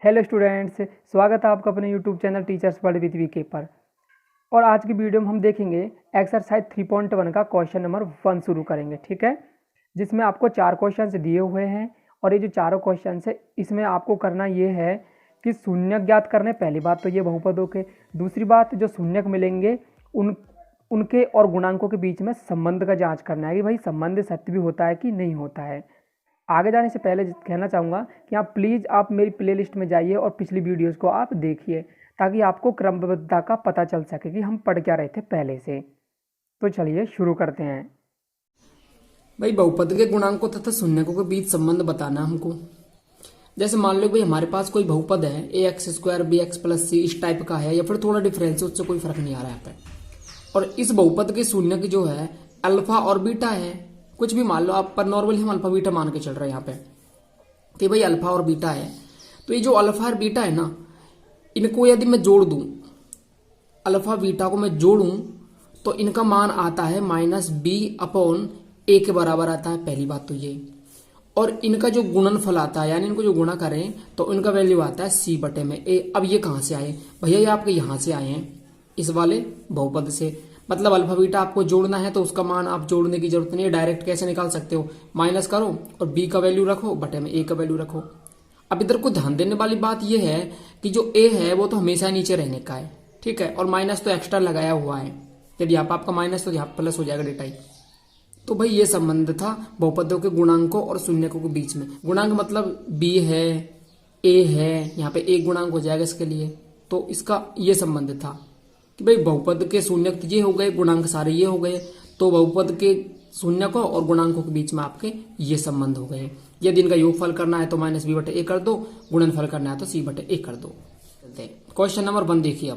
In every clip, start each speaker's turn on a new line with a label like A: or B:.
A: Hello students, स्वागत है आपका अपने YouTube channel Teachers World with VK पर। और आज की वीडियो में हम देखेंगे एक्सरसाइज 3.1 का क्वेश्चन नंबर 1 शुरू करेंगे। ठीक है, जिसमें आपको 4 क्वेश्चंस दिए हुए हैं और ये जो चारों क्वेश्चंस है इसमें आपको करना ये है कि शून्यक ज्ञात करने। पहली बात तो ये बहुपदों के, दूसरी बात जो शून्यक मिलेंगे उनके और गुणांकों के बीच में संबंध का जाँच करना है कि भाई संबंध सत्य भी होता है कि नहीं होता है। आगे जाने से पहले कहना चाहूँगा कि आप मेरी प्लेलिस्ट में जाइए और पिछली वीडियोस को आप देखिए ताकि आपको क्रमबद्धता का पता चल सके कि हम पढ़ क्या रहे थे पहले से। तो चलिए शुरू करते हैं।
B: भाई बहुपद के गुणांकों तथा शून्यकों के बीच संबंध बताना है हमको। जैसे मान लो भाई हमारे पास कोई बहुपद है ax² bx+c इस टाइप का है, या फिर थोड़ा डिफरेंस है, उससे कोई फर्क नहीं आ रहा है यहाँ पे। और इस बहुपद के शून्यक जो है अल्फा और बीटा है, कुछ भी मान लो आप, पर नॉर्मली हम अल्फा बीटा मान के चल रहे हैं यहाँ पे कि भाई अल्फा और बीटा है। तो ये जो अल्फा और बीटा है ना, इनको यदि मैं जोड़ दूं, अल्फा बीटा को मैं जोड़ूं तो इनका मान आता है -b/a के बराबर आता है। पहली बात तो ये, और इनका जो गुणनफल आता है, यानी इनको जो गुणा करें तो इनका वैल्यू आता है c/a। अब ये कहां से आए भैया? ये आपके यहां से आए हैं, इस वाले बहुपद से। मतलब अल्फा बीटा आपको जोड़ना है तो उसका मान आप जोड़ने की जरूरत नहीं है, डायरेक्ट कैसे निकाल सकते हो, माइनस करो और b का वैल्यू रखो बटे में a का वैल्यू रखो। अब इधर को ध्यान देने वाली बात यह है कि जो a है वो तो हमेशा नीचे रहने का है, ठीक है, और माइनस तो एक्स्ट्रा लगाया हुआ है। यदि यहाँ आपका माइनस तो यहाँ प्लस हो जाएगा डेटा ही। तो भाई ये संबंध था बहुपदों के गुणांकों और शून्यकों के बीच में। गुणांक मतलब b है, a है, यहाँ पे एक गुणांक हो जाएगा इसके लिए। तो इसका ये संबंध था कि भाई बहुपद के शून्यक ये हो गए, गुणांक सारे ये हो गए, तो बहुपद के शून्यकों और गुणांकों के बीच में आपके ये संबंध हो गए। यदि इनका योगफल करना है तो -b/a कर दो, गुणनफल करना है तो c/a कर दो। क्वेश्चन नंबर 1 देखिए।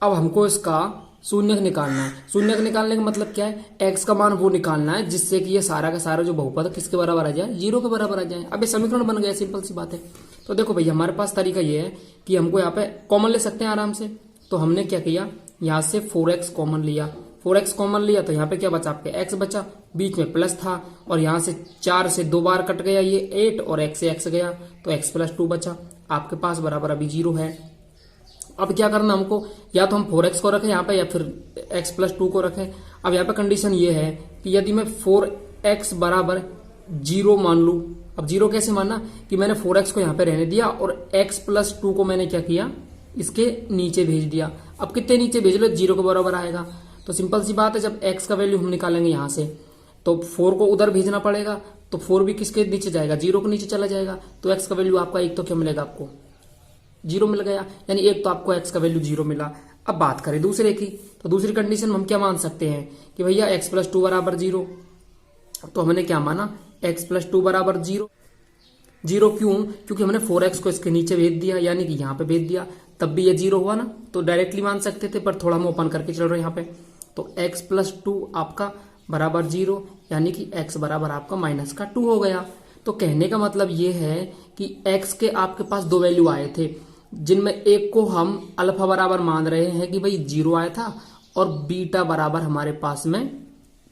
B: अब हमको इसका शून्यक निकालना है। शून्यक निकालने का मतलब क्या है? x का मान वो निकालना है जिससे कि ये सारा का सारा जो बहुपद किसके बराबर आ जाए, 0 के बराबर आ जाए। अब ये समीकरण बन गया, सिंपल सी बात है। तो देखो भैया हमारे पास तरीका ये है कि हमको यहाँ पे कॉमन ले सकते हैं आराम से। तो हमने क्या किया, यहाँ से 4x कॉमन लिया। 4x कॉमन लिया तो यहाँ पे क्या बचा, आपके x बचा, बीच में प्लस था, और यहाँ से 4 से 2 बार कट गया ये 8, और x से x गया तो x+2 बचा आपके पास, बराबर अभी 0 है। अब क्या करना हमको, या तो हम 4x को रखें यहाँ पे या फिर x+2 को रखें। अब यहाँ पे कंडीशन ये है कि यदि मैं 4x बराबर 0 मान लूं, अब 0 कैसे मानना कि मैंने 4x को यहाँ पे रहने दिया और x+2 को मैंने क्या किया, इसके नीचे भेज दिया। अब कितने नीचे भेज लो, 0 के बराबर आएगा। तो सिंपल सी बात है, जब x का वैल्यू हम निकालेंगे यहाँ से तो 4 को उधर भेजना पड़ेगा, तो 4 भी किसके नीचे जाएगा, 0 के नीचे चला जाएगा। तो x का वैल्यू आपका एक तो क्या मिलेगा, आपको 0 मिल गया, यानी एक तो आपको x का वैल्यू 0 मिला। अब बात करें दूसरे की, तो दूसरी कंडीशन में हम क्या मान सकते हैं कि भैया x+2 बराबर 0। तो हमने क्या माना, x+2 बराबर 0। 0 क्यों? क्योंकि हमने 4x को इसके नीचे भेज दिया, यानी कि यहाँ पे भेज दिया, तब भी ये 0 हुआ ना। तो डायरेक्टली मान सकते थे, पर थोड़ा हम ओपन करके चल रहे हैं यहाँ पे। तो x+2 आपका बराबर 0, यानी कि x बराबर आपका -2 हो गया। तो कहने का मतलब ये है कि x के आपके पास 2 वैल्यू आए थे, जिनमें एक को हम अल्फा बराबर मान रहे हैं कि भाई 0 आया था, और बीटा बराबर हमारे पास में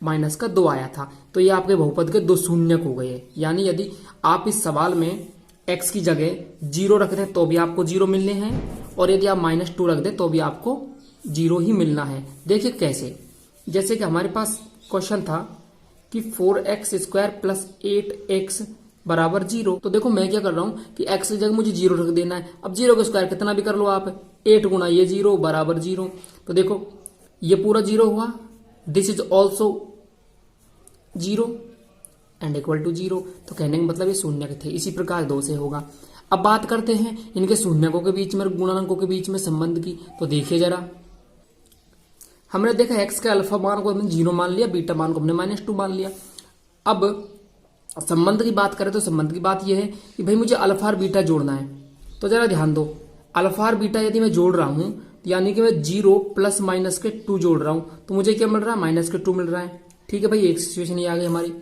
B: -2 आया था। तो ये आपके बहुपद के 2 शून्यक हो गए। यानी यदि आप इस सवाल में x की जगह 0 रख दें तो भी आपको 0 मिलने हैं, और यदि आप -2 रख दें तो भी आपको 0 ही मिलना है। देखिए कैसे, जैसे कि हमारे पास क्वेश्चन था कि 4x² + 8x बराबर 0। तो देखो मैं क्या कर रहा हूं कि x की जगह मुझे 0 रख देना है। अब 0 का स्क्वायर कितना भी कर लो आप, 8 गुना ये 0 बराबर 0। तो देखो ये पूरा 0 हुआ, this is also 0 and equal to 0। तो कहने का मतलब ये शून्यक थे। इसी प्रकार 2 से होगा। अब बात करते हैं इनके शून्यकों के बीच में, गुणांकों के बीच में संबंध की। तो देखिए जरा, हमने देखा x के अल्फा मान को हमने 0 मान लिया, बीटा मान को हमने -2 मान लिया। अब संबंध की बात करें तो संबंध की बात यह है कि भाई मुझे अल्फा और बीटा जोड़ना है। तो जरा ध्यान दो, अल्फा और बीटा यदि मैं जोड़ रहा हूं, यानी कि मैं 0 + -2 जोड़ रहा हूं, तो मुझे क्या मिल रहा है, -2 मिल रहा है। ठीक है भाई, एक सिचुएशन ये आ गई हमारी।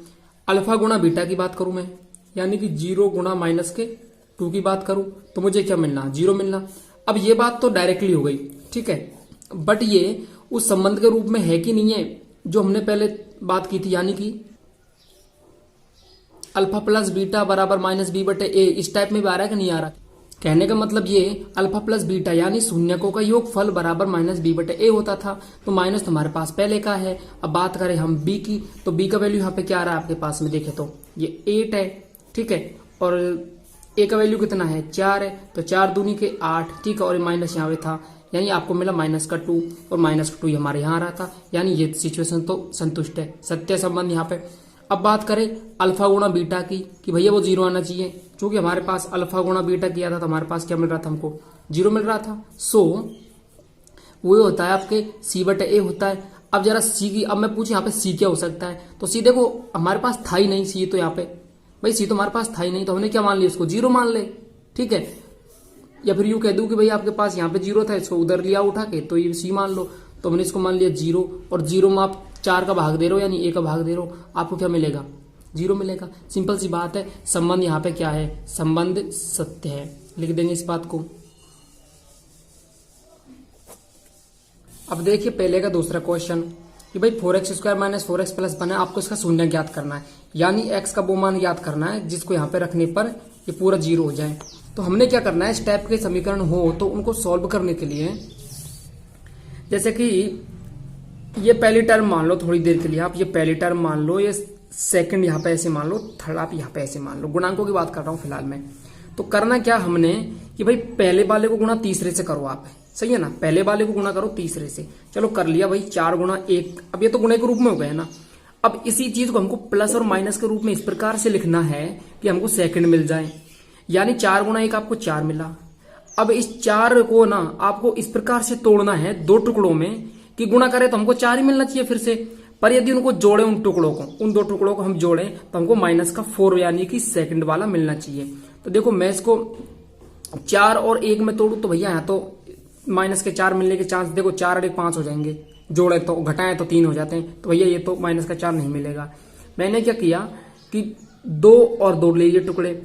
B: अल्फा गुणा बीटा की बात करूं मैं, यानी कि 0 गुणा -2 की बात करूं, तो मुझे क्या मिलना, 0 मिलना। अब ये बात तो डायरेक्टली हो गई, ठीक है, बट ये उस संबंध के रूप में है कि नहीं है जो हमने पहले बात की थी, यानी कि अल्फा प्लस बीटा बराबर -b/a, इस टाइप में भी आ रहा है कि नहीं आ रहा? कहने का मतलब ये अल्फा प्लस बीटा यानी शून्यकों का योगफल बराबर माइनस बी बटे ए होता था। तो माइनस तुम्हारे पास पहले का है। अब बात करें हम बी की, तो बी का वैल्यू यहाँ पे क्या आ रहा है आपके पास में, देखे तो ये 8 है, ठीक है, और ए का वैल्यू कितना है 4 है, तो 4 दूनी के 8, ठीक है, और माइनस यहाँ पे था, यानी आपको मिला माइनस का 2 और माइनस का 2 हमारे यहाँ आ रहा था, यानी ये सिचुएशन तो संतुष्ट है, सत्य संबंध यहाँ पे। अब बात करें अल्फा गुणा बीटा की कि भैया वो 0 आना चाहिए, क्योंकि हमारे पास अल्फा गुणा बीटा किया था तो हमारे पास क्या मिल रहा था, हमको 0 मिल रहा था। सो वो होता है आपके सी बटे ए होता है। अब जरा सी की, अब मैं पूछूं यहाँ पे सी क्या हो सकता है, तो सी देखो हमारे पास था ही नहीं सी, तो यहाँ पे भाई सी तो हमारे पास था ही नहीं, तो हमने क्या मान लिया, इसको 0 मान ले, ठीक है, या फिर यूं कह दूं कि भाई आपके पास यहाँ पे 0 था, इसको उधर लिया उठा के, तो ये सी मान लो, तो हमने इसको मान लिया 0, और 0 में आप 4 का भाग दे रहे हो यानी ए का भाग दे रहे हो, आपको क्या मिलेगा, 0 मिलेगा। सिंपल सी बात है, संबंध यहाँ पे क्या है, संबंध सत्य है, लिख देंगे इस बात को। अब देखिए पहले का दूसरा क्वेश्चन कि भाई 4x² माइनस 4x प्लस 1 है, आपको इसका शून्य ज्ञात करना है, यानी x का वो मान ज्ञात करना है जिसको यहाँ पे रखने पर ये पूरा 0 हो जाए। तो हमने क्या करना है, इस टाइप के समीकरण हो तो उनको सॉल्व करने के लिए, जैसे कि ये पहली टर्म मान लो थोड़ी देर के लिए आप, ये पहली टर्म मान लो, ये सेकंड यहाँ पे ऐसे मान लो, थर्ड आप यहाँ पे ऐसे मान लो, गुणांकों की बात कर रहा हूँ फिलहाल में। तो करना क्या हमने कि भाई पहले वाले को गुणा तीसरे से करो आप, सही है ना, पहले वाले को गुणा करो तीसरे से, चलो कर लिया भाई 4 गुणा 1, अब ये तो गुणे के रूप में हो गए ना। अब इसी चीज को हमको प्लस और माइनस के रूप में इस प्रकार से लिखना है कि हमको सेकंड मिल जाए, यानी 4 गुणा 1 आपको 4 मिला। अब इस 4 को ना आपको इस प्रकार से तोड़ना है 2 टुकड़ों में कि गुणा करें तो हमको 4 ही मिलना चाहिए फिर से, पर यदि उनको जोड़े उन टुकड़ों को, उन 2 टुकड़ों को हम जोड़े तो हमको माइनस का 4 यानी कि सेकंड वाला मिलना चाहिए। तो देखो मैं इसको 4 और 1 में तोड़ू तो भैया यहाँ तो माइनस के 4 मिलने के चांस, देखो 4 और 1 5 हो जाएंगे, जोड़े तो घटाएं तो 3 हो जाते हैं, तो भैया ये तो माइनस का 4 नहीं मिलेगा। मैंने क्या किया कि 2 और 2 ले लिए टुकड़े,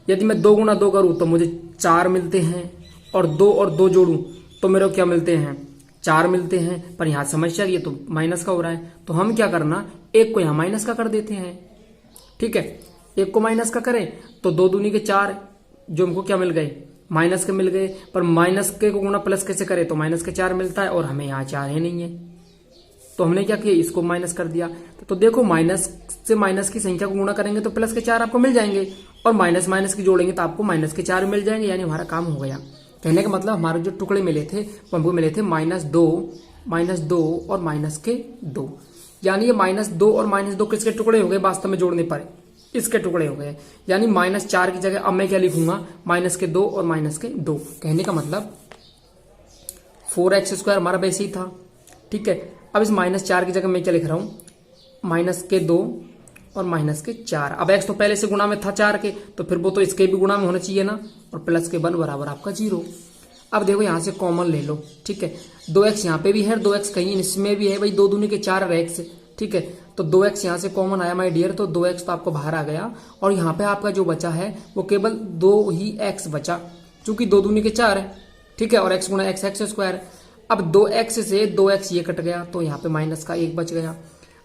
B: यदि मैं 2 गुणा 2 करूं तो मुझे 4 मिलते हैं, और 2 और 2 जोड़ूं तो मेरे को क्या मिलते हैं, 4 मिलते हैं। पर यहाँ समस्या ये तो माइनस का हो रहा है, तो हम क्या करना, 1 को यहाँ माइनस का कर देते हैं, ठीक है, 1 को माइनस का करें तो 2 दूनी के 4 जो हमको क्या मिल गए, माइनस के मिल गए, पर माइनस के को गुणा प्लस कैसे करें तो माइनस के 4 मिलता है, और हमें यहाँ 4 है नहीं है, तो हमने क्या किया, इसको माइनस कर दिया। तो देखो माइनस से माइनस की संख्या को गुणा करेंगे तो प्लस के 4 आपको मिल जाएंगे, और माइनस माइनस की जोड़ेंगे तो आपको माइनस के 4 मिल जाएंगे, यानी हमारा काम हो गया। कहने का मतलब हमारे जो टुकड़े मिले थे वो हमको मिले थे -2 और -2, यानी ये -2 और -2 किसके टुकड़े हो गए, वास्तव में जोड़ने पर इसके टुकड़े हो गए, यानी -4 की जगह अब मैं क्या लिखूंगा, -2 और -2। कहने का मतलब 4x² हमारा वैसे ही था, ठीक है। अब इस -4 की जगह मैं क्या लिख रहा हूं, -2 और -4। अब x तो पहले से गुणा में था 4 के, तो फिर वो तो इसके भी गुणा में होना चाहिए ना, और प्लस के 1 बराबर आपका 0। अब देखो यहां से कॉमन ले लो, ठीक है, 2x यहाँ पे भी है, 2x कहीं इसमें भी है, भाई 2 दूनी के 4 है x, ठीक है, तो 2x यहाँ से कॉमन आया माय डियर, तो 2x तो आपको बाहर आ गया, और यहाँ पे आपका जो बचा है वो केवल 2 ही x बचा, चूंकि 2 दूनी के 4 है, ठीक है, और x गुणा x²। अब 2x से 2x ये कट गया, तो यहाँ पे माइनस का 1 बच गया।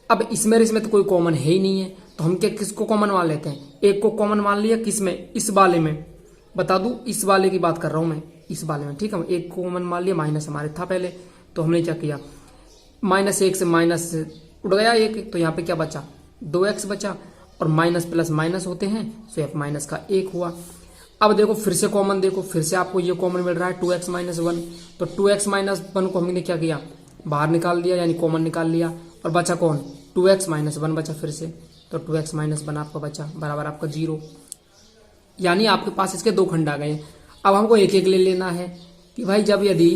B: अब इसमें तो कोई कॉमन है ही नहीं है, तो हम क्या किसको कॉमन मान लेते हैं, 1 को कॉमन मान लिया, किसमें, इस वाले में, बता दूं इस वाले की बात कर रहा हूं मैं, इस वाले में, ठीक है, 1 को कॉमन मान लिया, माइनस हमारे था पहले, तो हमने क्या किया, -1 से माइनस उड़ गया 1, तो यहाँ पे क्या बचा, 2x बचा, और माइनस प्लस माइनस होते हैं, तो यहाँ माइनस का 1 हुआ। अब देखो फिर से कॉमन, देखो फिर से आपको ये कॉमन मिल रहा है 2x - 1, तो 2x - 1 को हमने क्या किया, बाहर निकाल दिया, यानी कॉमन निकाल लिया, और बचा कौन, 2x - 1 बचा फिर से, तो 2x - 1 आपका बचा बराबर आपका 0, यानी आपके पास इसके 2 खंड आ गए। अब हमको एक एक ले लेना है कि भाई जब यदि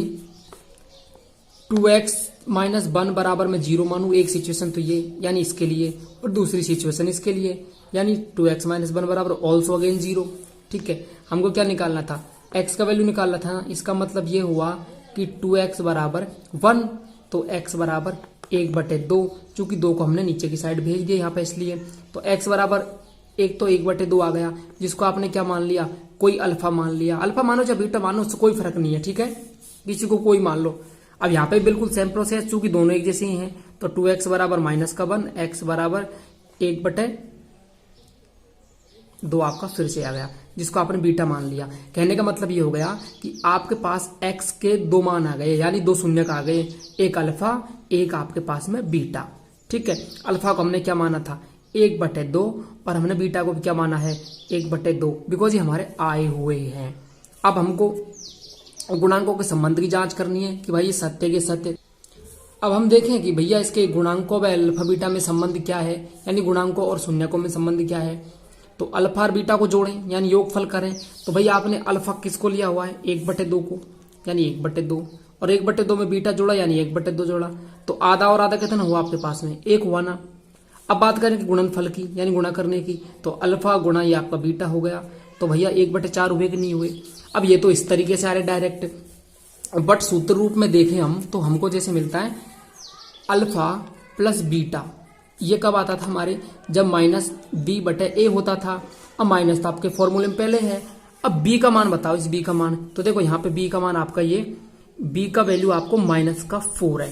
B: 2x - 1 बराबर में 0 मानू, एक सिचुएशन तो ये, यानी इसके लिए, और दूसरी सिचुएशन इसके लिए, यानी 2x - 1 बराबर ऑल्सो अगेन 0, ठीक है। हमको क्या निकालना था, x का वैल्यू निकालना था, इसका मतलब ये हुआ कि 2x बराबर 1, तो x बराबर 1/2, चूंकि 2 को हमने नीचे की साइड भेज दिया यहाँ पे, इसलिए तो x बराबर 1, तो 1/2 आ गया, जिसको आपने क्या मान लिया, कोई अल्फा मान लिया, अल्फा मानो चाहे बीटा मानो, उससे कोई फर्क नहीं है, ठीक है, किसी को कोई मान लो। अब यहाँ पे बिल्कुल सेम प्रोसेस, चूंकि दोनों एक जैसे ही हैं, तो 2x बराबर -1, x बराबर 1/2 आपका फिर से आ गया, जिसको आपने बीटा मान लिया। कहने का मतलब ये हो गया कि आपके पास x के 2 मान आ गए, यानी 2 शून्यक आ गए, एक अल्फा एक आपके पास में बीटा। ठीक है, अल्फा को हमने क्या माना था 1/2 और हमने बीटा को भी क्या माना है 1/2, बिकॉज ये हमारे आए हुए हैं। अब हमको गुणांकों के संबंध की जांच करनी है कि भाई ये सत्य के सत्य। अब हम देखें कि भैया इसके गुणांकों व अल्फा बीटा में संबंध क्या है, यानी गुणांकों और शून्यकों में संबंध क्या है। तो अल्फा और बीटा को जोड़ें यानी योगफल करें। तो भैया आपने अल्फा किसको लिया हुआ है 1/2 को, यानी 1/2, और 1/2 में बीटा जोड़ा यानी 1/2 जोड़ा। तो आधा और आधा कितना हुआ आपके पास में 1 हुआ ना। अब बात करें कि गुणनफल की यानी गुणा करने की, तो अल्फा गुणा ये आपका बीटा हो गया। तो भैया 1/4 हुए कि नहीं हुए। अब ये तो इस तरीके से आ रहे डायरेक्ट, बट सूत्र रूप में देखें हम तो हमको जैसे मिलता है अल्फा प्लस बीटा। ये कब आता था हमारे, जब -b/a होता था। अब माइनस तो आपके फॉर्मूले में पहले है। अब b का मान बताओ, इस b का मान, तो देखो यहाँ पे b का मान आपका ये b का वैल्यू आपको -4 है,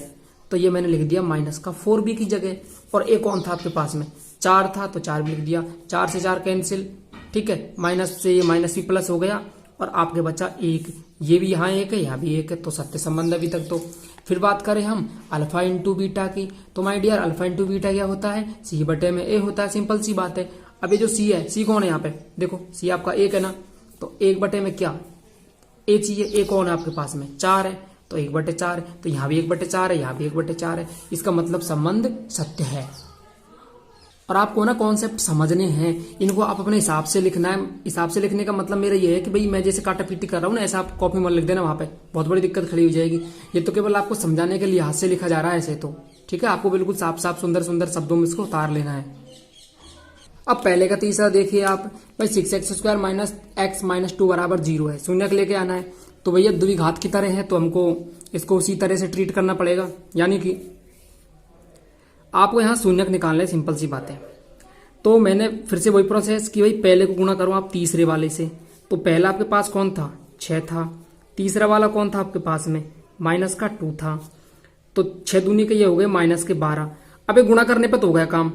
B: तो ये मैंने लिख दिया -4b की जगह। और एक कौन था आपके पास में 4 था, तो 4 भी लिख दिया, 4 से 4 कैंसिल। ठीक है, माइनस से ये माइनस भी प्लस हो गया और आपके बचा 1, ये भी यहाँ 1 है यहाँ भी 1 है, तो सत्य संबंध अभी तक। तो फिर बात करें हम अल्फा इंटू बीटा की, तो my dear alpha into beta क्या होता है c/a होता है, सिंपल सी बात है। अब ये जो c है, c कौन है यहाँ पे, देखो c आपका 1 है ना, तो 1/में क्या a चाहिए, a कौन है आपके पास में 4 है, तो 1/4, तो यहाँ भी 1/4 है यहाँ भी 1/4 है, इसका मतलब संबंध सत्य है। और आपको ना कॉन्सेप्ट समझने हैं, इनको आप अपने हिसाब से लिखना है। हिसाब से लिखने का मतलब मेरा ये है कि भाई मैं जैसे काटा पीटी कर रहा हूँ ना, ऐसा आप कॉपी में लिख देना, वहां पे बहुत बड़ी दिक्कत खड़ी हो जाएगी। ये तो केवल आपको समझाने के लिहाज से लिखा जा रहा है ऐसे तो, ठीक है, आपको बिल्कुल साफ साफ सुंदर सुंदर शब्दों में इसको उतार लेना है। अब पहले का तीसरा देखिए आप, भाई 6x² माइनस x माइनस 2 बराबर 0 है, शून्यक लेके आना है। तो भैया द्विघात की तरह है, तो हमको इसको उसी तरह से ट्रीट करना पड़ेगा, यानी कि आपको यहाँ शून्यक निकालना है, सिंपल सी बात है। तो मैंने फिर से वही प्रोसेस की, भाई पहले को गुणा करो आप तीसरे वाले से। तो पहला आपके पास कौन था 6 था, तीसरा वाला कौन था आपके पास में -2 था, तो 6 दूनी के ये हो गए -12। अब गुणा करने पे तो हो गया काम।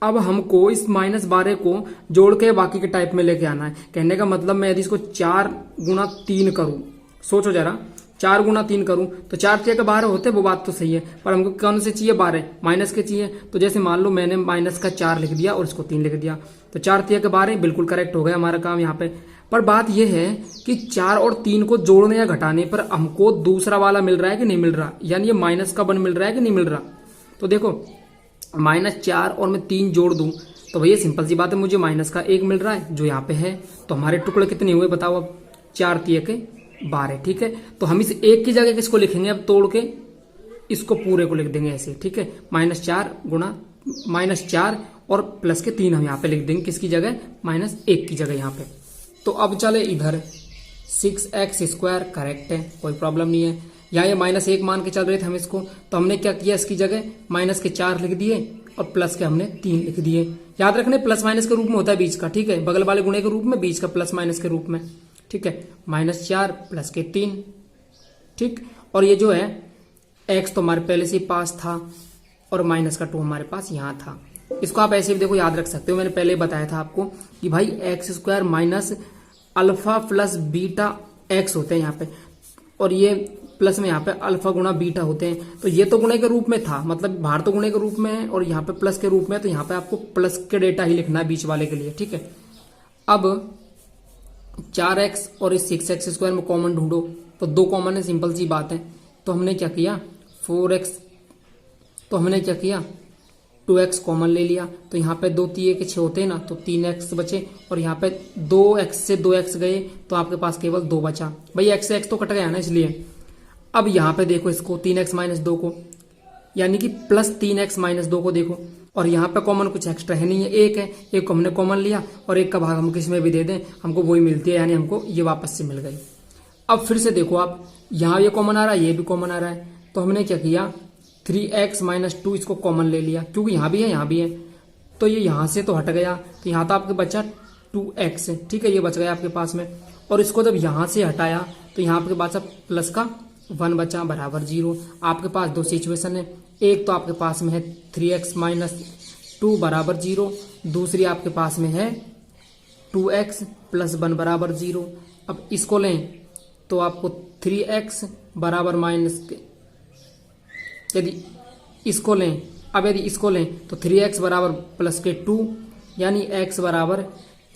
B: अब हमको इस -12 को जोड़ के बाकी के टाइप में लेके आना है। कहने का मतलब मैं यदि इसको 4 गुणा 3 करूं, सोचो जरा 4 गुणा 3 करूं तो 4 के 12 होते, वो बात तो सही है, पर हमको कौन से चाहिए 12 माइनस के चाहिए। तो जैसे मान लो मैंने -4 लिख दिया और इसको 3 लिख दिया, तो 4 के 12 बिल्कुल करेक्ट हो गया हमारा काम यहाँ पे। पर बात यह है कि 4 और 3 को जोड़ने या घटाने पर हमको दूसरा वाला मिल रहा है कि नहीं मिल रहा, यानी ये माइनस का 1 मिल रहा है कि नहीं मिल रहा। तो देखो -4 और मैं 3 जोड़ दूं तो भैया सिंपल सी बात है, मुझे माइनस का 1 मिल रहा है जो यहाँ पे है। तो हमारे टुकड़े कितने हुए बताओ, अब 4 के 12, ठीक है। तो हम इस 1 की जगह किसको लिखेंगे, अब तोड़ के इसको पूरे को लिख देंगे ऐसे, ठीक है। -4 गुणा -4 और प्लस के 3 हम यहाँ पे लिख देंगे, किसकी जगह -1 की जगह यहाँ पे। तो अब चले इधर 6x² करेक्ट है, कोई प्रॉब्लम नहीं है। यहाँ ये -1 मान के चल रहे थे हम इसको, तो हमने क्या किया, इसकी जगह -4 लिख दिए और प्लस के हमने 3 लिख दिए। याद रखने प्लस माइनस के रूप में होता है बीच का, ठीक है, बगल वाले गुणे के रूप में, बीच का प्लस माइनस के रूप में, ठीक है। -4 प्लस के 3, ठीक। और ये जो है x तो हमारे पहले से पास था और -2 हमारे पास यहाँ था। इसको आप ऐसे भी देखो याद रख सकते हो, मैंने पहले बताया था आपको कि भाई x² minus alpha plus beta x होते हैं यहाँ पे, और ये प्लस में यहाँ पे अल्फा गुणा बीटा होते हैं। तो ये तो गुणे के रूप में था, मतलब बाहर तो गुणे के रूप में है और यहाँ पे प्लस के रूप में, तो यहाँ पे आपको प्लस के डेटा ही लिखना है बीच वाले के लिए, ठीक है। अब 4x और इस 6x² में कॉमन ढूंढो, तो 2 कॉमन है, सिंपल सी बात है। तो हमने क्या किया 4x, तो हमने क्या किया 2x कॉमन ले लिया, तो यहाँ पे 2 3 के 6 होते हैं ना, तो 3x बचे, और यहाँ पे 2x से 2x गए तो आपके पास केवल 2 बचा। भाई x से x तो कट गया ना, इसलिए अब यहाँ पे देखो इसको 3x - 2 को, यानी कि प्लस 3x - 2 को देखो, और यहाँ पे कॉमन कुछ एक्स्ट्रा है नहीं है, 1 है, 1 को हमने कॉमन लिया और 1 का भाग हम किस में भी दे दें हमको वही मिलती है, यानी हमको ये वापस से मिल गई। अब फिर से देखो आप, यहाँ ये कॉमन आ रहा है, ये भी कॉमन आ रहा है, तो हमने क्या किया 3x - 2 इसको कॉमन ले लिया, क्योंकि यहाँ भी है यहाँ भी है, तो ये यहाँ से तो हट गया, तो यहाँ तो आपके बचा 2x, ठीक है, ये बच गया आपके पास में। और इसको जब यहाँ से हटाया तो यहाँ आपके पास प्लस का 1 बचा बराबर 0। आपके पास 2 सिचुएशन है, एक तो आपके पास में है 3x - 2 बराबर 0, दूसरी आपके पास में है 2x प्लस 1 बराबर 0। अब इसको लें तो आपको 3x बराबर माइनस के, यदि इसको लें तो 3x बराबर प्लस के 2, यानी x बराबर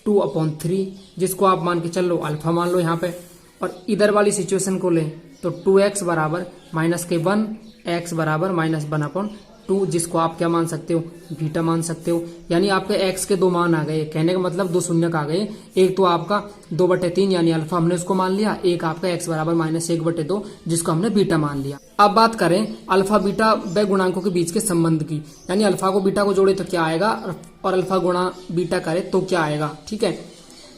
B: 2/3, जिसको आप मान के चल लो अल्फा मान लो यहाँ पे। और इधर वाली सिचुएशन को लें तो 2x बराबर माइनस के 1, x बराबर -1/2, जिसको आप क्या मान सकते हो, बीटा मान सकते हो। यानी आपके x के दो मान आ गए, कहने का मतलब दो शून्यक आ गए। एक तो आपका 2/3 यानी अल्फा हमने उसको मान लिया, एक आपका x बराबर -1/2 जिसको हमने बीटा मान लिया। अब बात करें अल्फा बीटा व गुणांकों के बीच के संबंध की, यानी अल्फा को बीटा को जोड़े तो क्या आएगा और अल्फा गुणा बीटा करे तो क्या आएगा। ठीक है,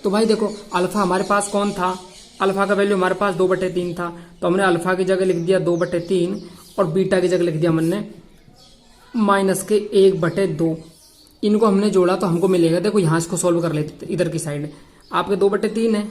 B: तो भाई देखो अल्फा हमारे पास कौन था, अल्फा का वैल्यू हमारे पास 2/3 था, तो हमने अल्फा की जगह लिख दिया 2/3 और बीटा की जगह लिख दिया हमने -1/2। इनको हमने जोड़ा तो हमको मिलेगा, देखो यहाँ इसको सोल्व कर लेते इधर की साइड, आपके 2/3 है,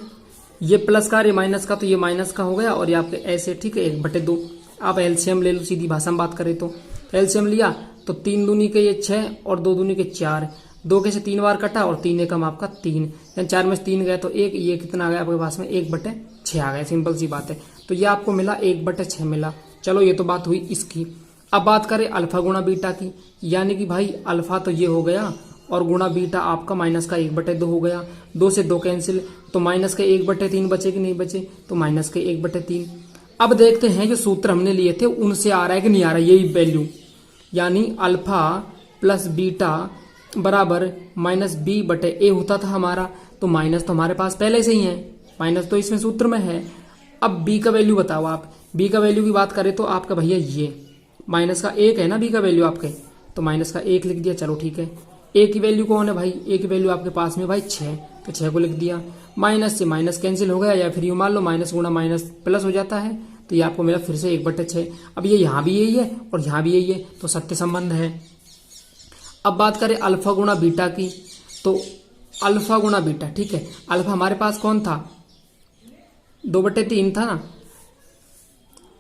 B: ये प्लस का ये माइनस का, तो ये माइनस का हो गया और ये आपके ऐसे, ठीक है 1/2। आप एलसीएम ले लो, सीधी भाषा में बात करें तो एलसीएम लिया तो 3 दूनी के ये 6 और 2 दूनी के 4, 2 के से 3 बार कटा और 3 एकम आपका 3, 4 में से 3 गए तो 1, ये कितना आ गया आपके पास में 1/6 आ गया। सिंपल सी बात है, तो ये आपको मिला 1/6 मिला। चलो ये तो बात हुई इसकी। अब बात करें अल्फा गुणा बीटा की, यानी कि भाई अल्फा तो ये हो गया और गुणा बीटा आपका माइनस का 1/2 हो गया, 2 से 2 कैंसिल, तो माइनस के 1/3 बचे कि नहीं बचे, तो माइनस के 1/3। अब देखते हैं जो सूत्र हमने लिए थे उनसे आ रहा है कि नहीं आ रहा है यही वैल्यू, यानी अल्फा प्लस बीटा बराबर -b/a होता था हमारा, तो माइनस तो हमारे पास पहले से ही है, माइनस तो इसमें सूत्र में है। अब b का वैल्यू बताओ आप, b का वैल्यू की बात करें तो आपका भैया ये माइनस का 1 है ना b का वैल्यू आपके, तो माइनस का 1 लिख दिया। चलो ठीक है, a की वैल्यू कौन है भाई, a की वैल्यू आपके पास में भाई 6, तो 6 को लिख दिया। माइनस से माइनस कैंसिल हो गया, या फिर यूं मान लो माइनस गुणा माइनस प्लस हो जाता है, तो ये आपको मिला फिर से 1/6। अब ये यहाँ भी यही है और यहाँ भी यही है, तो सत्य संबंध है। अब बात करें अल्फा गुणा बीटा की, तो अल्फा गुणा बीटा, ठीक है, अल्फा हमारे पास कौन था 2/3 था ना।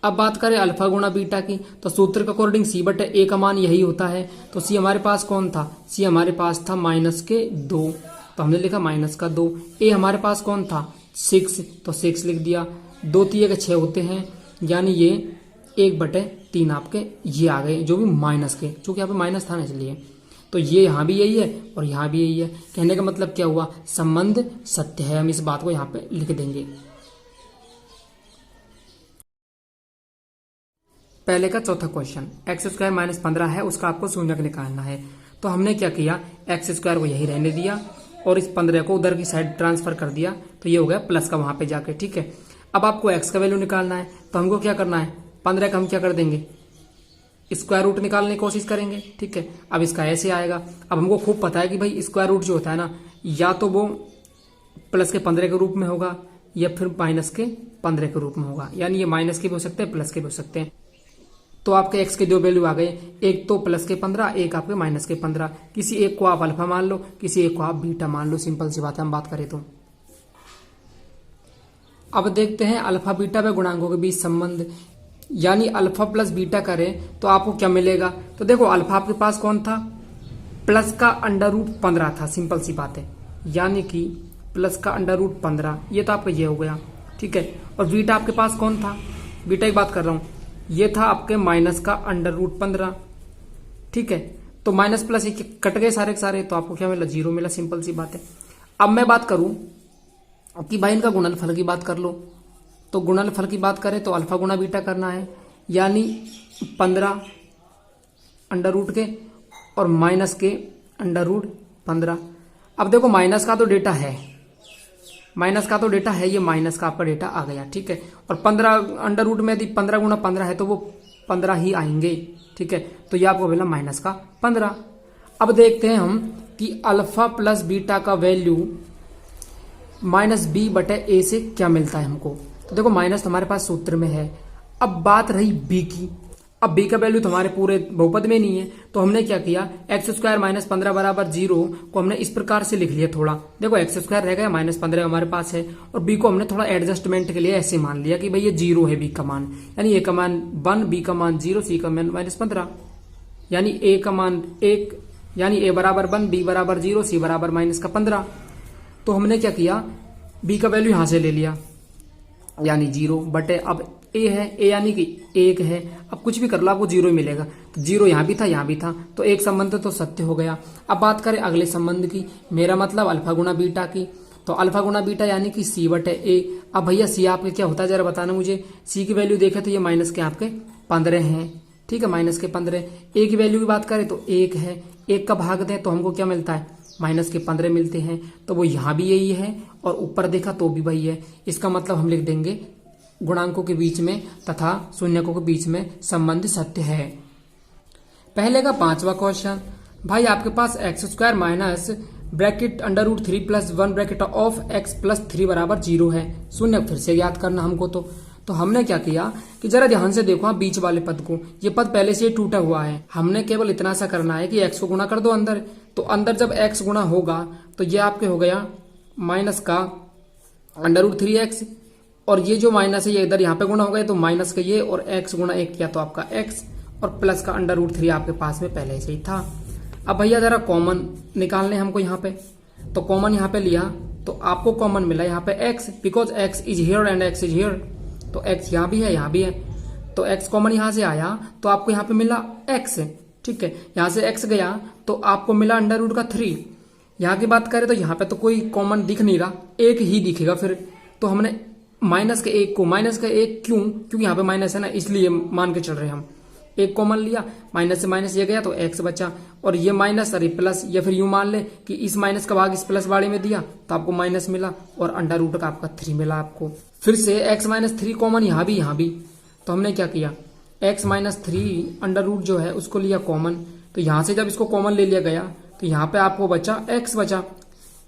B: अब बात करें अल्फा गुणा बीटा की, तो सूत्र के अकॉर्डिंग c/a का मान यही होता है, तो c हमारे पास कौन था, c हमारे पास था -2, तो हमने लिखा -2। a हमारे पास कौन था 6, तो 6 लिख दिया। 2 3 के 6 होते हैं, यानी ये 1/3 आपके ये आ गए जो भी माइनस के, चूंकि यहाँ पे माइनस था ना इसलिए। तो ये यहाँ भी यही है और यहाँ भी यही है, कहने का मतलब क्या हुआ, संबंध सत्य है। हम इस बात को यहाँ पे लिख देंगे। पहले का चौथा क्वेश्चन, x² - 15 है, उसका आपको शून्यक निकालना है। तो हमने क्या किया, x² को यही रहने दिया और इस 15 को उधर की साइड ट्रांसफर कर दिया, तो ये हो गया प्लस का वहां पे जाके। ठीक है, अब आपको x का वैल्यू निकालना है, तो हमको क्या करना है, 15 का हम क्या कर देंगे, स्क्वायर रूट निकालने की कोशिश करेंगे। ठीक है, अब इसका ऐसे आएगा। अब हमको खूब पता है कि भाई स्क्वायर रूट जो होता है ना, या तो वो प्लस के 15 के रूप में होगा या फिर माइनस के 15 के रूप में होगा, यानी ये माइनस के भी हो सकते हैं प्लस के भी हो सकते हैं। तो आपके x के दो वैल्यू आ गए, एक तो प्लस के 15, एक आपके माइनस के 15। किसी एक को आप अल्फा मान लो, किसी एक को आप बीटा मान लो, सिंपल सी बात है। हम बात करें तो अब देखते हैं अल्फा बीटा व गुणांकों के बीच संबंध, यानी अल्फा प्लस बीटा करें तो आपको क्या मिलेगा। तो देखो अल्फा आपके पास कौन था, प्लस का √15 था, सिंपल सी बात है, यानी कि प्लस का √15, ये तो आपका ये हो गया। ठीक है, और बीटा आपके पास कौन था, बीटा की बात कर रहा हूं, ये था आपके माइनस का √15। ठीक है, तो माइनस प्लस कट गए सारे के सारे, तो आपको क्या मिला, 0 मिला, सिंपल सी बात है। अब मैं बात करूं कि भाई इनका गुणनफल की बात कर लो, तो गुणनफल की बात करें तो अल्फा गुणा बीटा करना है, यानी 15 अंडर के और माइनस के √15। अब देखो माइनस का तो डेटा है, माइनस का तो डेटा है, ये माइनस का आपका डेटा आ गया। ठीक है, और 15 अंडर रूट में यदि 15 गुणा 15 है तो वो 15 ही आएंगे। ठीक है, तो ये आपको मिला माइनस का 15। अब देखते हैं हम कि अल्फा प्लस बीटा का वैल्यू -b/a से क्या मिलता है हमको। तो देखो माइनस हमारे पास सूत्र में है। अब बात रही b की, अब b का वैल्यू तो हमारे पूरे बहुपद में नहीं है, तो हमने क्या किया, x² - 15 बराबर 0 को हमने इस प्रकार से लिख लिया। थोड़ा देखो x² रह गया, -15 हमारे पास है, और b को हमने थोड़ा एडजस्टमेंट के लिए ऐसे मान लिया कि भाई ये 0 है b का मान, यानी a का मान 1, b का मान 0, c का मान -15, यानी a का मान 1, यानी a बराबर 1, b बराबर 0, c बराबर -15। तो हमने क्या किया, बी का वैल्यू यहां से ले लिया यानी 0 बटे अब ए है, ए यानी कि 1 है। अब कुछ भी कर लो आपको 0 ही मिलेगा, तो 0 यहां भी था यहां भी था, तो एक संबंध तो सत्य हो गया। अब बात करें अगले संबंध की, मेरा मतलब अल्फा गुना बीटा की, तो अल्फा गुना बीटा यानी कि सी बटे ए। अब भैया सी आपके क्या होता है जरा बताना मुझे। सी की वैल्यू देखे तो ये माइनस के आपके 15 हैं, ठीक है, माइनस के 15। ए की वैल्यू की बात करें तो 1 है, 1 का भाग दें तो हमको क्या मिलता है, माइनस के 15 मिलते हैं। तो वो यहां भी यही है और ऊपर देखा तो भी वही है। इसका मतलब हम लिख देंगे गुणांकों के बीच में तथा शून्यकों के बीच में संबंध सत्य है। पहले का 5वां क्वेश्चन, भाई आपके पास x² minus bracket under root 3 plus 1 bracket of x plus 3 बराबर 0 है। शून्य फिर से याद करना हमको। तो हमने क्या किया कि जरा ध्यान से देखो आप बीच वाले पद को, ये पद पहले से ही टूटा हुआ है। हमने केवल इतना सा करना है कि x को गुणा कर दो अंदर, तो अंदर जब x गुणा होगा तो ये आपके हो गया माइनस का अंडर रूट 3x, और ये जो माइनस है ये इधर यहाँ पे गुणा हो गया तो माइनस का ये, और x गुणा 1 किया तो आपका x, और प्लस का अंडर रूट 3 आपके पास में पहले से ही था। अब भैया जरा कॉमन निकालने हमको यहाँ पे, तो कॉमन यहाँ पे लिया तो आपको कॉमन मिला यहाँ पे x, because x is here and x is here, तो x यहाँ भी है यहाँ भी है, तो x कॉमन यहाँ से आया तो आपको यहाँ पे मिला x, ठीक है। यहाँ से x गया तो आपको मिला अंडर रूट का 3। यहाँ की बात करें तो यहाँ पे तो कोई कॉमन दिख नहीं रहा, एक ही दिखेगा फिर, तो हमने माइनस के 1 को, माइनस का 1 क्यों, क्योंकि यहाँ पे माइनस है ना इसलिए मान के चल रहे हैं हम। एक कॉमन लिया, माइनस से माइनस ये गया तो x बचा, और ये माइनस अरे प्लस, या फिर यूं मान ले कि इस माइनस का भाग इस प्लस वाले में दिया तो आपको माइनस मिला, और अंडर रूट का आपका 3 मिला आपको। फिर से x माइनस 3 कॉमन यहाँ भी, तो हमने क्या किया x माइनस 3 अंडर रूट जो है उसको लिया कॉमन, तो यहाँ से जब इसको कॉमन ले लिया गया तो यहाँ पे आपको बचा x बचा,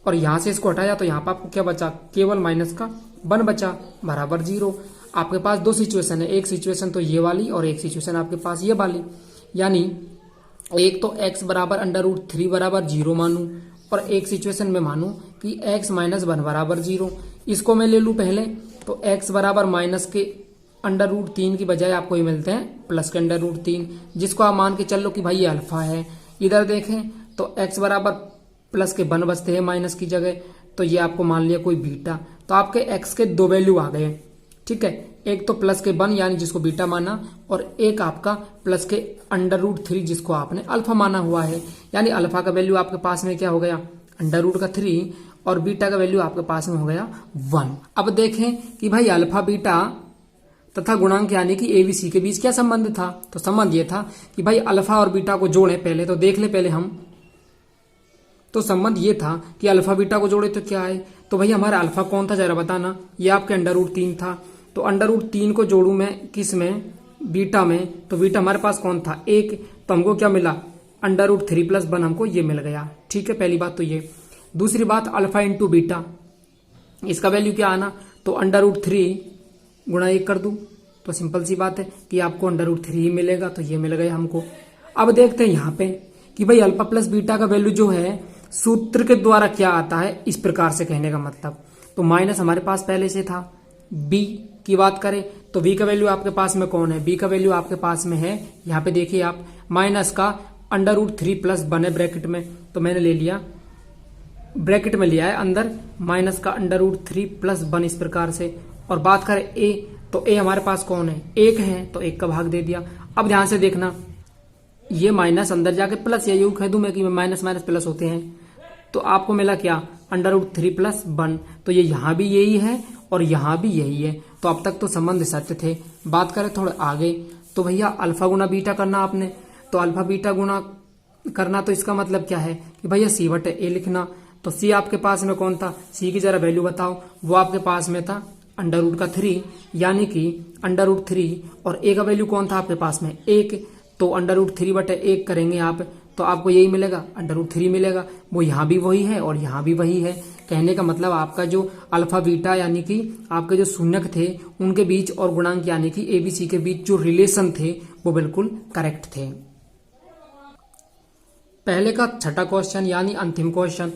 B: और यहाँ से इसको हटाया तो यहाँ पे आपको क्या बचा, केवल माइनस का 1 बचा बराबर 0। आपके पास दो सिचुएशन है, एक सिचुएशन तो ये वाली और एक सिचुएशन आपके पास ये वाली, यानी एक तो x बराबर अंडर रूट 3 बराबर 0 मानू, और एक सिचुएशन में मानू कि x माइनस 1 बराबर 0। इसको मैं ले लूँ पहले, तो x बराबर माइनस के अंडर रूट 3 की बजाय आपको ये मिलते हैं प्लस के अंडर रूट 3, जिसको आप मान के चल लो कि भाई ये अल्फा है। इधर देखें तो x बराबर प्लस के 1 बचते हैं माइनस की जगह, तो ये आपको मान लिया कोई बीटा, तो आपके x के 2 वैल्यू आ गए, ठीक है। एक तो प्लस के 1 यानी जिसको बीटा माना, और एक आपका प्लस के अंडर रूट 3 जिसको आपने अल्फा माना हुआ है, यानी अल्फा का वैल्यू आपके पास में क्या हो गया अंडर रूट का 3, और बीटा का वैल्यू आपके पास में हो गया 1। अब देखें कि भाई अल्फा बीटा तथा गुणांक यानी कि ए बी सी के बीच क्या संबंध था, तो संबंध ये था कि भाई अल्फा और बीटा को जोड़े पहले, तो देख ले पहले हम, तो संबंध ये था कि अल्फा बीटा को जोड़े तो क्या है, तो भाई हमारा अल्फा कौन था जरा बताना, ये आपके अंडर रूट 3 था, तो अंडर रूट 3 को जोड़ू मैं किस में, बीटा में, तो बीटा हमारे पास कौन था 1, तो हमको क्या मिला अंडर रूट 3 प्लस 1 हमको ये मिल गया, ठीक है। पहली बात तो ये। दूसरी बात अल्फा इंटू बीटा, इसका वैल्यू क्या आना, तो अंडर रूट 3 गुणा 1 कर दूं तो सिंपल सी बात है कि आपको अंडर रूट 3 ही मिलेगा, तो ये मिल गया हमको। अब देखते हैं यहाँ पे कि भाई अल्फा प्लस बीटा का वैल्यू जो है सूत्र के द्वारा क्या आता है, इस प्रकार से कहने का मतलब, तो माइनस हमारे पास पहले से था। बी की बात करें तो बी का वैल्यू आपके पास में कौन है, बी का वैल्यू आपके पास में है यहाँ पे देखिए आप, माइनस का अंडर रूट 3 प्लस 1 है ब्रैकेट में, तो मैंने ले लिया ब्रैकेट में लिया है अंदर माइनस का अंडर रूट 3 प्लस 1 इस प्रकार से। और बात करें ए, तो ए हमारे पास कौन है 1 है, तो 1 का भाग दे दिया। अब ध्यान से देखना, ये माइनस अंदर जाके प्लस, या यूं कह दूं मैं कि माइनस माइनस प्लस होते हैं, तो आपको मिला क्या अंडर रूट 3 प्लस 1, तो ये यहां भी यही है और यहां भी यही है, तो अब तक तो संबंध सत्य थे। बात करें थोड़े आगे, तो भैया अल्फा गुना बीटा करना आपने, तो अल्फा बीटा गुना करना, तो इसका मतलब क्या है कि भैया सी बटे ए लिखना, तो सी आपके पास में कौन था, सी की जरा वैल्यू बताओ, वो आपके पास में था अंडर रूट का 3, यानी कि अंडर रूट 3, और ए का वैल्यू कौन था आपके पास में 1, तो अंडर रूट 3 बटे 1 करेंगे आप, तो आपको यही मिलेगा अंडर रूट 3 मिलेगा, वो यहाँ भी वही है और यहाँ भी वही है। कहने का मतलब आपका जो अल्फा बीटा यानी कि आपके जो शून्यक थे उनके बीच और गुणांक यानी कि एबीसी के बीच जो रिलेशन थे वो बिल्कुल करेक्ट थे। पहले का छठा क्वेश्चन यानी अंतिम क्वेश्चन।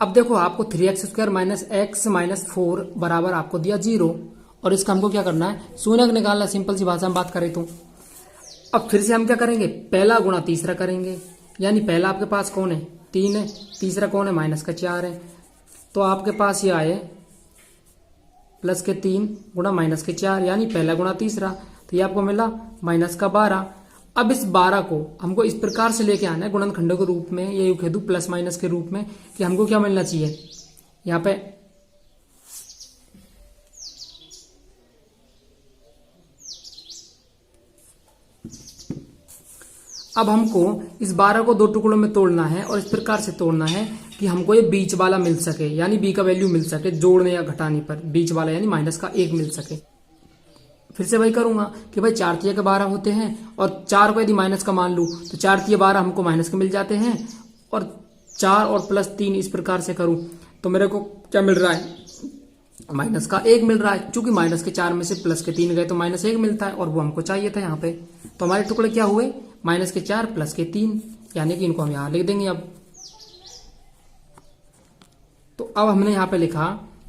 B: अब देखो आपको 3x² माइनस x माइनस 4 बराबर आपको दिया 0, और इसका हमको क्या करना है शून्यक निकालना, सिंपल सी भाषा में बात करें तो। अब फिर से हम क्या करेंगे, पहला गुणा तीसरा करेंगे, यानी पहला आपके पास कौन है 3 है, तीसरा कौन है माइनस का 4 है, तो आपके पास ये आए प्लस के 3 गुणा माइनस के 4, यानी पहला गुणा तीसरा, तो ये आपको मिला माइनस का 12। अब इस 12 को हमको इस प्रकार से लेके आना है गुणनखंडों के रूप में, ये कह दूं प्लस माइनस के रूप में, कि हमको क्या मिलना चाहिए यहाँ पे अब हमको इस 12 को 2 टुकड़ों में तोड़ना है और इस प्रकार से तोड़ना है कि हमको ये बीच वाला मिल सके, यानी बी का वैल्यू मिल सके जोड़ने या घटाने पर, बीच वाला यानी माइनस का 1 मिल सके। फिर से वही करूंगा कि भाई 4 तिया के 12 होते हैं और 4 को यदि माइनस का मान लूं तो 4 तिया 12 हमको माइनस के मिल जाते हैं, और 4 और प्लस 3 इस प्रकार से करूं तो मेरे को क्या मिल रहा है, माइनस का 1 मिल रहा है। चूंकि माइनस के 4 में से प्लस के 3 गए तो माइनस 1 मिलता है, और वो हमको चाहिए था यहाँ पे। तो हमारे टुकड़े क्या हुए, माइनस के 4 प्लस के 3, यानी कि इनको हम यहां लिख देंगे। अब तो अब हमने यहां पे लिखा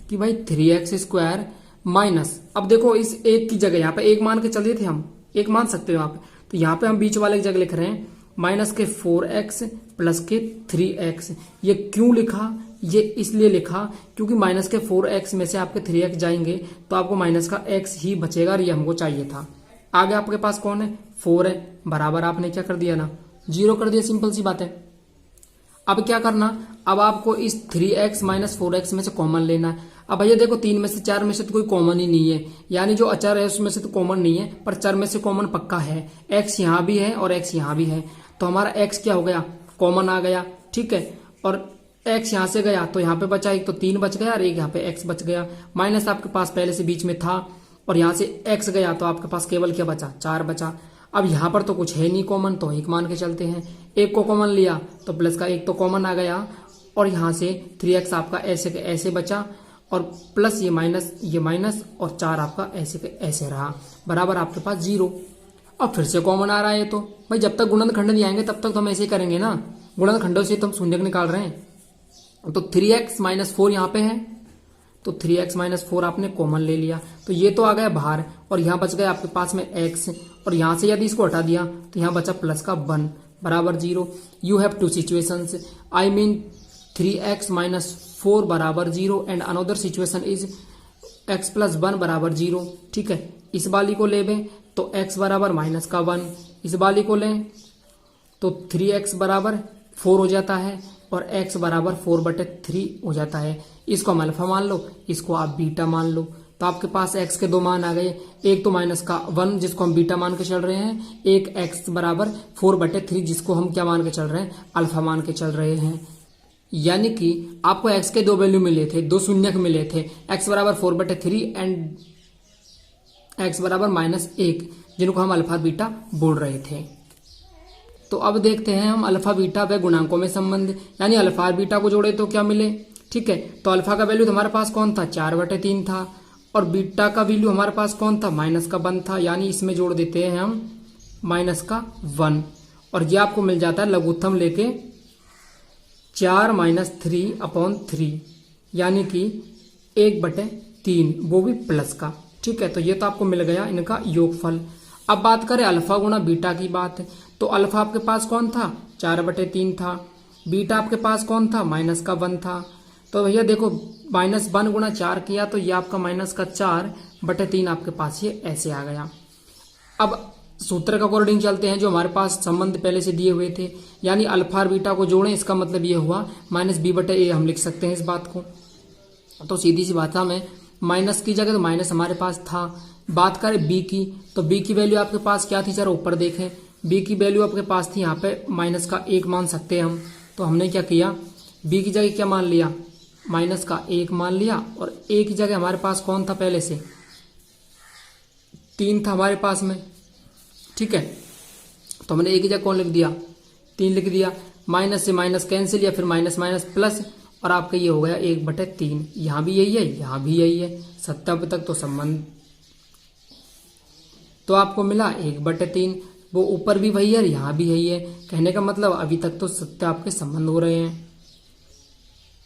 B: कि भाई 3x² माइनस, अब देखो इस 1 की जगह यहाँ पे 1 मान के चल रहे थे हम, 1 मान सकते हो यहाँ पे, तो यहाँ पे हम बीच वाले की जगह लिख रहे हैं माइनस के 4x प्लस के 3x। ये क्यों लिखा, ये इसलिए लिखा क्योंकि माइनस के 4x में से आपके 3x जाएंगे तो आपको माइनस का x ही बचेगा, और ये हमको चाहिए था। आगे आपके पास कौन है, 4 है, बराबर आपने क्या कर दिया ना, 0 कर दिया, सिंपल सी बात है। अब क्या करना, अब आपको इस 3x माइनस 4x में से कॉमन लेना है। अब भैया देखो 3 में से 4 में से तो कोई कॉमन ही नहीं है, यानी जो अचर है उसमें से तो कॉमन नहीं है, पर चर में से कॉमन पक्का है। x यहाँ भी है और x यहाँ भी है, तो हमारा x क्या हो गया, कॉमन आ गया, ठीक है। और x यहाँ से गया तो यहाँ पे बचा एक, तो 3 बच गया, और एक यहाँ पे x बच गया। माइनस आपके पास पहले से बीच में था, और यहाँ से x गया तो आपके पास केवल क्या बचा, 4 बचा। अब यहाँ पर तो कुछ है नहीं कॉमन, तो 1 मान के चलते हैं। 1 को कॉमन लिया तो प्लस का 1 तो कॉमन आ गया, और यहाँ से 3x आपका ऐसे के ऐसे बचा, और प्लस ये माइनस और 4 आपका ऐसे के ऐसे रहा, बराबर आपके पास 0। अब फिर से कॉमन आ रहा है, तो भाई जब तक गुणनखंड नहीं आएंगे तब तक तो हम ऐसे ही करेंगे ना, गुणनखंडों से तो हम शून्य निकाल रहे हैं। तो 3x माइनस 4 यहाँ पे है, तो 3x माइनस 4 आपने कॉमन ले लिया, तो ये तो आ गया बाहर, और यहाँ बच गया आपके पास में x, और यहाँ से यदि इसको हटा दिया तो यहाँ बचा प्लस का 1 बराबर 0। You have 2 situations, I mean 3x minus 4 बराबर 0 and another situation is x plus 1 बराबर 0, ठीक है। इस वाली को ले लें तो x बराबर माइनस का 1, इस वाली को लें तो 3x बराबर 4 हो जाता है, और x बराबर 4/3 हो जाता है। इसको हम अल्फा मान लो, इसको आप बीटा मान लो, तो आपके पास x के 2 मान आ गए, एक तो माइनस का 1 जिसको हम बीटा मान के चल रहे हैं, एक x बराबर 4/3 जिसको हम क्या मान के चल रहे हैं, अल्फा मान के चल रहे हैं। यानी कि आपको x के 2 वैल्यू मिले थे, 2 शून्यक मिले थे, x बराबर 4/3 एंड x बराबर -1, जिनको हम अल्फा बीटा बोल रहे थे। तो अब देखते हैं हम अल्फा बीटा व गुणांकों में संबंध, यानी अल्फा बीटा को जोड़े तो क्या मिले, ठीक है। तो अल्फा का वैल्यू हमारे पास कौन था, 4/3 था, और बीटा का वैल्यू हमारे पास कौन था, माइनस का 1 था, यानी इसमें जोड़ देते हैं हम माइनस का 1, और ये आपको मिल जाता है लघुत्तम लेके 4 - 3/3, यानी कि 1/3, वो भी प्लस का, ठीक है। तो ये तो आपको मिल गया इनका योगफल। अब बात करें अल्फा गुणा बीटा की बात, तो अल्फा आपके पास कौन था, 4/3 था, बीटा आपके पास कौन था, माइनस का 1 था। तो भैया देखो -1 गुणा 4 किया तो ये आपका माइनस का 4/3 आपके पास ये ऐसे आ गया। अब सूत्र के अकॉर्डिंग चलते हैं, जो हमारे पास संबंध पहले से दिए हुए थे, यानी अल्फा और बीटा को जोड़ें, इसका मतलब ये हुआ -b/a, हम लिख सकते हैं इस बात को। तो सीधी सी बात है, हमें माइनस की जगह तो माइनस हमारे पास था। बात करें b की, तो b की वैल्यू आपके पास क्या थी, जरा ऊपर देखें, b की वैल्यू आपके पास थी यहाँ पे माइनस का 1 मान सकते हैं हम। तो हमने क्या किया, b की जगह क्या मान लिया, माइनस का 1 मान लिया, और a की जगह हमारे पास कौन था, पहले से 3 था हमारे पास में, ठीक है। तो हमने a की जगह कौन लिख दिया, 3 लिख दिया, माइनस से माइनस कैंसिल, या फिर माइनस माइनस प्लस, और आपका ये हो गया 1/3। यहाँ भी यही है, यहाँ भी यही है, सत्य अब तक तो संबंध तो आपको मिला 1/3, वो ऊपर भी वही है, यहाँ भी यही है। कहने का मतलब अभी तक तो सत्य आपके संबंध हो रहे हैं,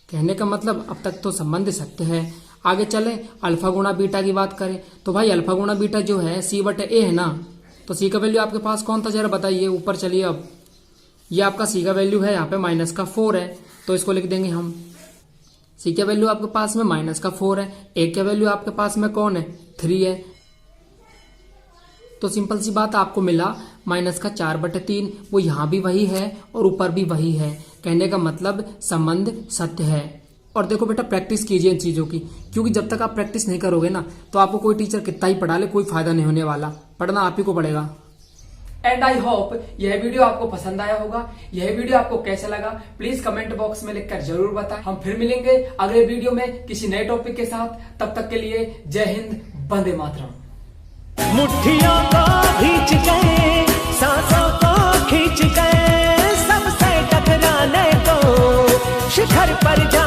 B: कहने का मतलब अब तक तो संबंध सत्य है। आगे चले अल्फा गुणा बीटा की बात करें, तो भाई अल्फा गुणा बीटा जो है c/a है ना, तो c का वैल्यू आपके पास कौन था, जरा बताइए। ऊपर चलिए, अब ये आपका c का वैल्यू है यहाँ पे -4 है, तो इसको लिख देंगे हम सी का वैल्यू आपके पास में माइनस का 4 है, ए का वैल्यू आपके पास में कौन है 3 है। तो सिंपल सी बात आपको मिला माइनस का 4/3, वो यहाँ भी वही है और ऊपर भी वही है। कहने का मतलब संबंध सत्य है। और देखो बेटा प्रैक्टिस कीजिए इन चीजों की, क्योंकि जब तक आप प्रैक्टिस नहीं करोगे ना तो आपको कोई टीचर कितना ही पढ़ा ले कोई फायदा नहीं होने वाला, पढ़ना आप ही को पड़ेगा। एंड आई होप यह वीडियो आपको पसंद आया होगा। यह वीडियो आपको कैसा लगा प्लीज कमेंट बॉक्स में लिखकर जरूर बताएं। हम फिर मिलेंगे अगले वीडियो में किसी नए टॉपिक के साथ। तब तक के लिए जय हिंद, वंदे मातरम।
C: मुट्ठियों को भींच गए, सांसों को खींच गए, सबसे टकराने को शिखर पर जा